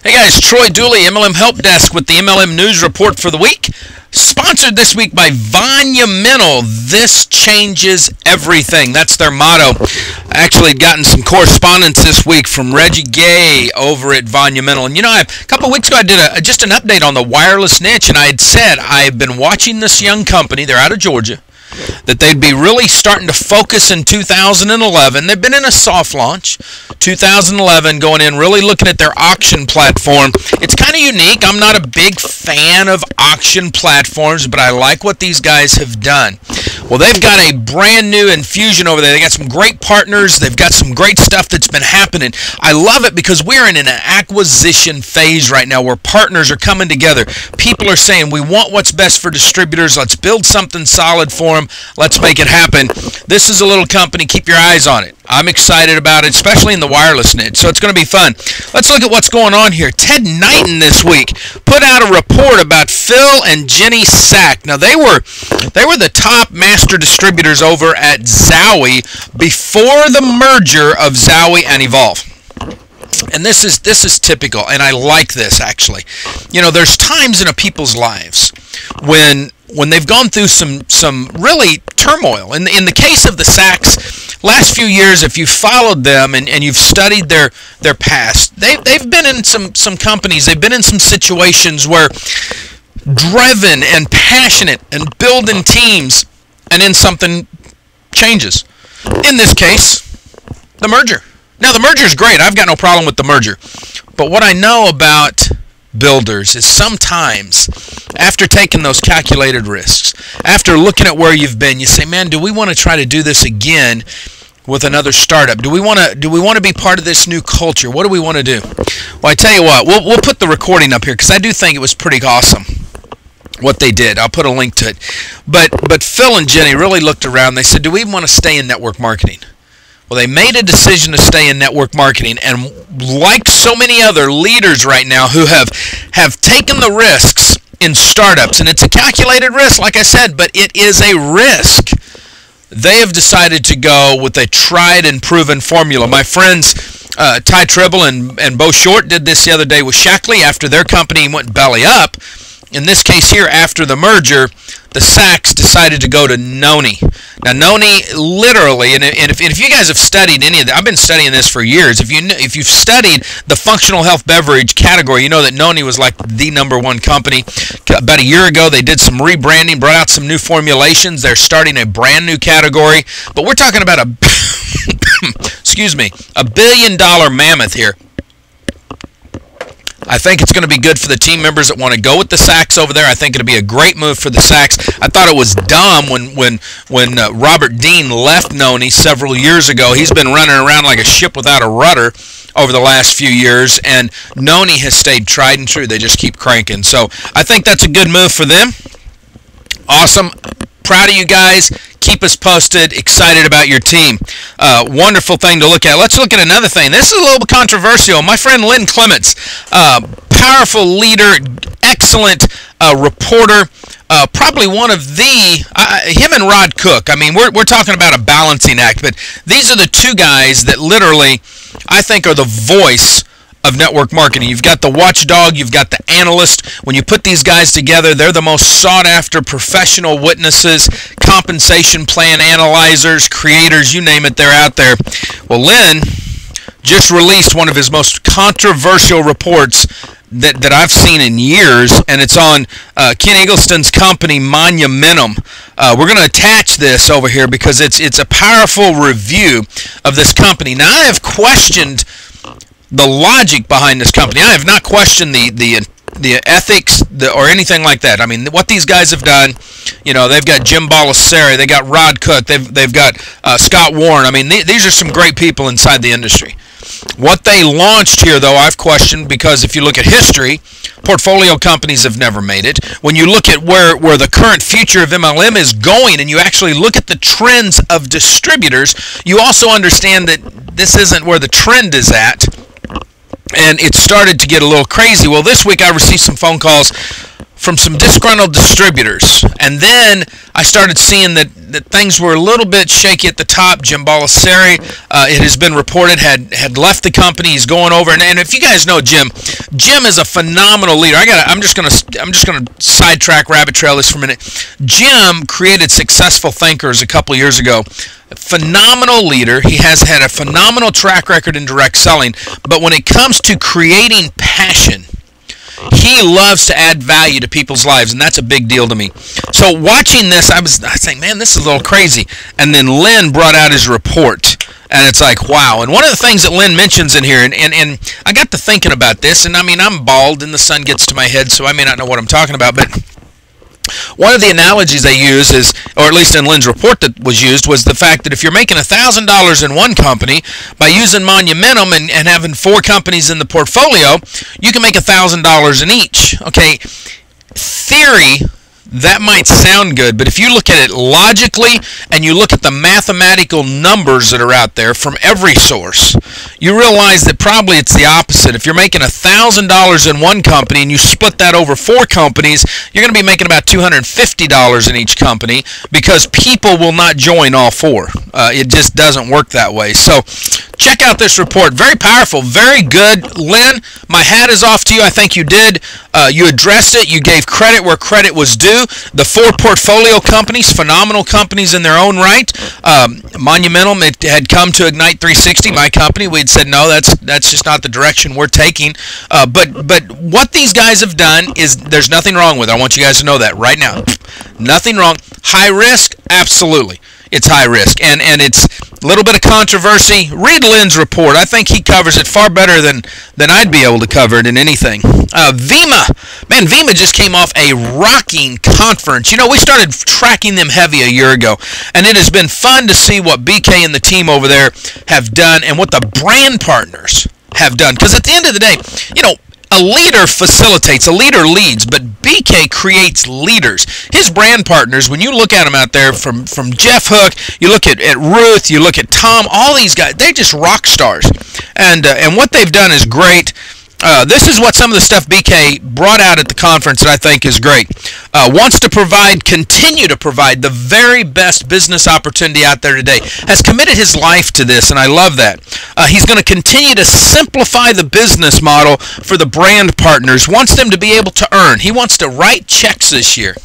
Hey guys, Troy Dooley, MLM Help Desk with the MLM News Report for the week. Sponsored this week by Monumental. This changes everything. That's their motto. I actually gotten some correspondence this week from Reggie Gay over at Monumental. And you know, a couple of weeks ago I did just an update on the wireless niche, and I had said I've been watching this young company. They're out of Georgia. That they'd be really starting to focus in 2011. They've been in a soft launch. 2011, going in, really looking at their auction platform. It's kind of unique. I'm not a big fan of auction platforms, but I like what these guys have done. Well, they've got a brand new infusion over there. They got some great partners. They've got some great stuff that's been happening. I love it because we're in an acquisition phase right now where partners are coming together. People are saying, we want what's best for distributors. Let's build something solid for them. Let's make it happen. This is a little company. Keep your eyes on it. I'm excited about it, especially in the wireless niche, so it's going to be fun. Let's look at what's going on here. Ted Knighton this week put out a report about Phil and Jenny Sack. Now, they were the top master distributors over at Zowie before the merger of Zowie and Evolve. And this is typical, and I like this, actually. You know, there's times in a people's lives when they've gone through some really turmoil. In the case of the Sacks, last few years, if you've followed them and you've studied their past, they've been in some companies, they've been in some situations where driven and passionate and building teams, and then something changes. In this case, the merger. Now, the merger is great. I've got no problem with the merger. But what I know about builders is sometimes after taking those calculated risks, after looking at where you've been, you say, man, do we want to try to do this again with another startup? Do we want to be part of this new culture? What do we want to do? Well, I tell you what, we'll put the recording up here because I do think it was pretty awesome what they did. I'll put a link to it. But Phil and Jenny really looked around. They said, do we even want to stay in network marketing? Well, they made a decision to stay in network marketing, and like so many other leaders right now who have taken the risks in startups, and it's a calculated risk, like I said, but it is a risk. They have decided to go with a tried and proven formula. My friends Ty Tribble and Bo Short did this the other day with Shackley after their company went belly up. In this case here, after the merger, the Sacks decided to go to Noni. Now, Noni literally, and if you guys have studied any of that, I've been studying this for years. If you've studied the functional health beverage category, you know that Noni was like the #1 company. About a year ago, they did some rebranding, brought out some new formulations. They're starting a brand new category. But we're talking about a $1 billion mammoth here. I think it's going to be good for the team members that want to go with the Sacks over there. I think it'll be a great move for the Sacks. I thought it was dumb when Robert Dean left Noni several years ago. He's been running around like a ship without a rudder over the last few years, and Noni has stayed tried and true. They just keep cranking. So I think that's a good move for them. Awesome. Proud of you guys. Keep us posted. Excited about your team. Wonderful thing to look at. Let's look at another thing. This is a little bit controversial. My friend Lynn Clements, powerful leader, excellent reporter, probably one of him and Rod Cook. I mean, we're talking about a balancing act, but these are the two guys that literally, I think, are the voice of network marketing. You've got the watchdog, you've got the analyst. When you put these guys together, they're the most sought after professional witnesses, compensation plan analyzers, creators, you name it, they're out there. Well, Lynn just released one of his most controversial reports that I've seen in years, and it's on Ken Eggleston's company, Monumentum. We're going to attach this over here because it's a powerful review of this company. Now, I have questioned the logic behind this company. I have not questioned the ethics or anything like that. I mean, what these guys have done, you know, they've got Jim Baldessari, they got Rod Cook, they've got Scott Warren. I mean, these are some great people inside the industry. What they launched here, though, I've questioned because if you look at history, portfolio companies have never made it. When you look at where the current future of MLM is going and you actually look at the trends of distributors, you also understand that this isn't where the trend is at. And it started to get a little crazy. Well, this week I received some phone calls from some disgruntled distributors. And then I started seeing that things were a little bit shaky at the top. Jim Balasari, it has been reported, had left the company. He's going over, and if you guys know Jim is a phenomenal leader. I'm just gonna sidetrack, rabbit trail this for a minute. Jim created Successful Thinkers a couple years ago. Phenomenal leader. He has had a phenomenal track record in direct selling, but when it comes to creating passion, he loves to add value to people's lives, and that's a big deal to me. So watching this, I was saying, man, this is a little crazy. And then Lynn brought out his report, and it's like, wow. And one of the things that Lynn mentions in here, and I got to thinking about this, and I mean, I'm bald, and the sun gets to my head, so I may not know what I'm talking about, but one of the analogies they use is, or at least in Lynn's report that was used, was the fact that if you're making $1,000 in one company, by using Monumentum and having 4 companies in the portfolio, you can make $1,000 in each. Okay, theory, that might sound good, but if you look at it logically and you look at the mathematical numbers that are out there from every source, you realize that probably it's the opposite. If you're making $1,000 in one company and you split that over 4 companies, you're going to be making about $250 in each company, because people will not join all 4. It just doesn't work that way. So check out this report. Very powerful, very good. Lynn, my hat is off to you. I think you did. You addressed it. You gave credit where credit was due. The 4 portfolio companies, phenomenal companies in their own right. Monumentum, it had come to Ignite 360, my company. We had said, no, that's just not the direction we're taking. But what these guys have done is, there's nothing wrong with it. I want you guys to know that right now. Nothing wrong. High risk? Absolutely. It's high risk, and it's a little bit of controversy. Read Lynn's report. I think he covers it far better than I'd be able to cover it in anything. Vima. Man, Vima just came off a rocking conference. You know, we started tracking them heavy a year ago, and it has been fun to see what BK and the team over there have done and what the brand partners have done. Because at the end of the day, you know, a leader facilitates, a leader leads, but BK creates leaders. His brand partners, when you look at them out there, from Jeff Hook, you look at Ruth, you look at Tom, all these guys, they're just rock stars. And what they've done is great. This is what some of the stuff BK brought out at the conference that I think is great. Wants to continue to provide the very best business opportunity out there today. Has committed his life to this, and I love that. He's going to continue to simplify the business model for the brand partners. Wants them to be able to earn. He wants to write checks this year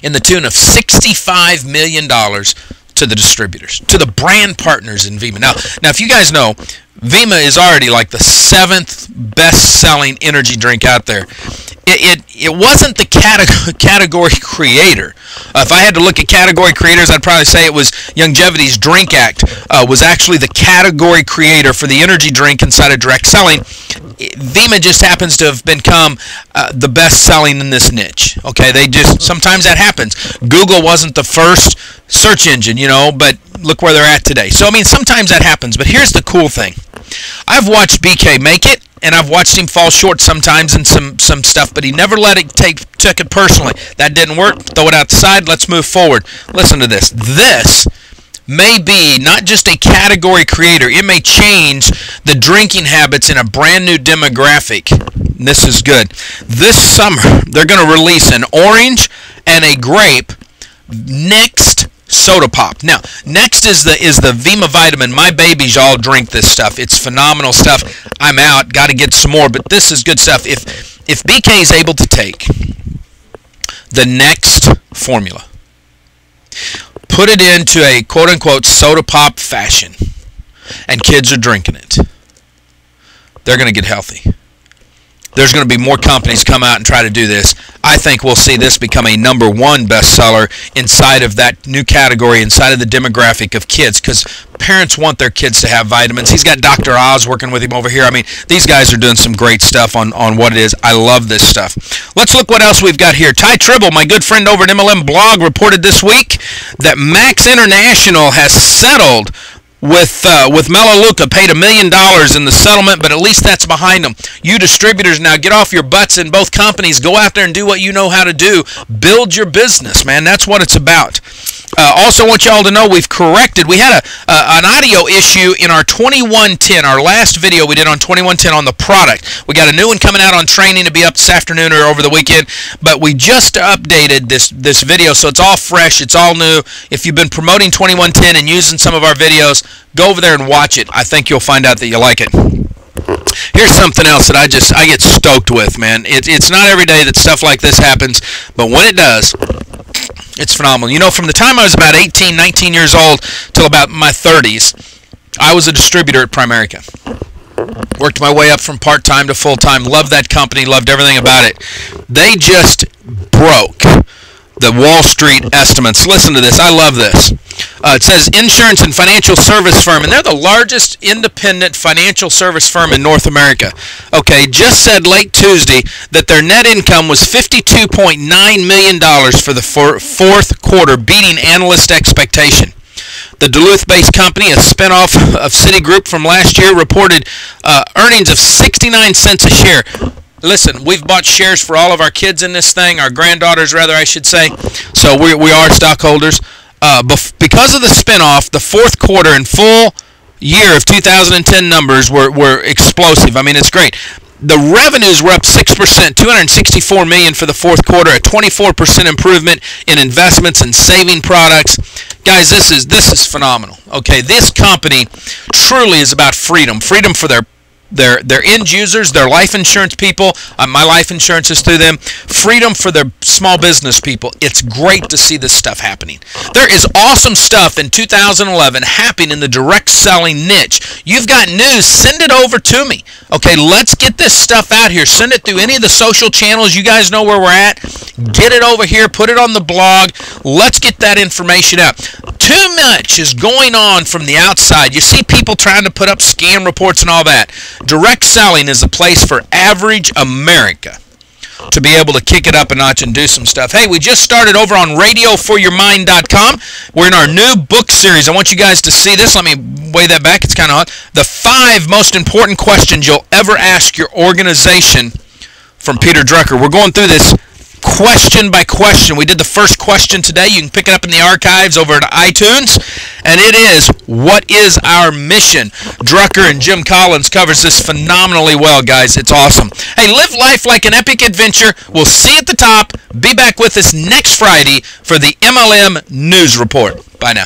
in the tune of $65 million to the distributors, to the brand partners in Vima. Now, if you guys know, Vima is already like the 7th best-selling energy drink out there. It wasn't the category creator. If I had to look at category creators, I'd probably say it was Longevity's Drink Act was actually the category creator for the energy drink inside of direct selling. Vima just happens to have become the best-selling in this niche. Okay, sometimes that happens. Google wasn't the first search engine, you know, but look where they're at today. So, I mean, sometimes that happens, but here's the cool thing. I've watched BK make it, and I've watched him fall short sometimes in some stuff, but he never took it personally. That didn't work. Throw it out the side. Let's move forward. Listen to this. This may be not just a category creator. It may change the drinking habits in a brand new demographic. This is good. This summer, they're going to release an orange and a grape Next soda pop. Now, next is the Vima Vitamin. My babies all drink this stuff. It's phenomenal stuff. I'm out. Got to get some more, but this is good stuff. If BK is able to take the Next formula, put it into a quote-unquote soda pop fashion, and kids are drinking it, they're going to get healthy. There's going to be more companies come out and try to do this. I think we'll see this become a #1 bestseller inside of that new category, inside of the demographic of kids, because parents want their kids to have vitamins. He's got Dr. Oz working with him over here. I mean, these guys are doing some great stuff on what it is. I love this stuff. Let's look what else we've got here. Ty Tribble, my good friend over at MLM Blog, reported this week that Max International has settled with Melaleuca, paid $1 million in the settlement, but at least that's behind them. You distributors now get off your butts in both companies. Go out there and do what you know how to do. Build your business, man. That's what it's about. Also want you all to know we've corrected. We had an audio issue in our 2110, our last video we did on 2110 on the product. We got a new one coming out on training to be up this afternoon or over the weekend, but we just updated this video, so it's all fresh, it's all new. If you've been promoting 2110 and using some of our videos, go over there and watch it. I think you'll find out that you like it. Here's something else that I get stoked with, man. It's not every day that stuff like this happens, but when it does, it's phenomenal. You know, from the time I was about 18, 19 years old till about my 30s, I was a distributor at Primerica. Worked my way up from part-time to full-time. Loved that company. Loved everything about it. They just broke the Wall Street estimates. Listen to this. I love this. It says insurance and financial service firm, and they're the largest independent financial service firm in North America. Okay, just said late Tuesday that their net income was $52.9 million for the fourth quarter, beating analyst expectation. The Duluth-based company, a spinoff of Citigroup from last year, reported earnings of 69 cents a share. Listen, we've bought shares for all of our kids in this thing, our granddaughters rather, I should say. So we are stockholders. Because of the spinoff, the fourth quarter and full year of 2010 numbers were explosive. I mean, it's great. The revenues were up 6%, $264 million for the fourth quarter, a 24% improvement in investments and saving products. Guys, this is phenomenal. Okay, this company truly is about freedom. Freedom for their end users, their life insurance people. My life insurance is through them. Freedom for their small business people. It's great to see this stuff happening. There is awesome stuff in 2011 happening in the direct selling niche. You've got news, send it over to me. Okay, let's get this stuff out here. Send it through any of the social channels. You guys know where we're at. Get it over here. Put it on the blog. Let's get that information out. Too much is going on from the outside. You see people trying to put up scam reports and all that. Direct selling is a place for average America to be able to kick it up a notch and do some stuff. Hey, we just started over on radioforyourmind.com. We're in our new book series. I want you guys to see this. Let me way that back. It's kind of hot. The 5 most important questions you'll ever ask your organization from Peter Drucker. We're going through this question by question. We did the first question today. You can pick it up in the archives over at iTunes. And it is, what is our mission? Drucker and Jim Collins covers this phenomenally well, guys. It's awesome. Hey, live life like an epic adventure. We'll see you at the top. Be back with us next Friday for the MLM News Report. Bye now.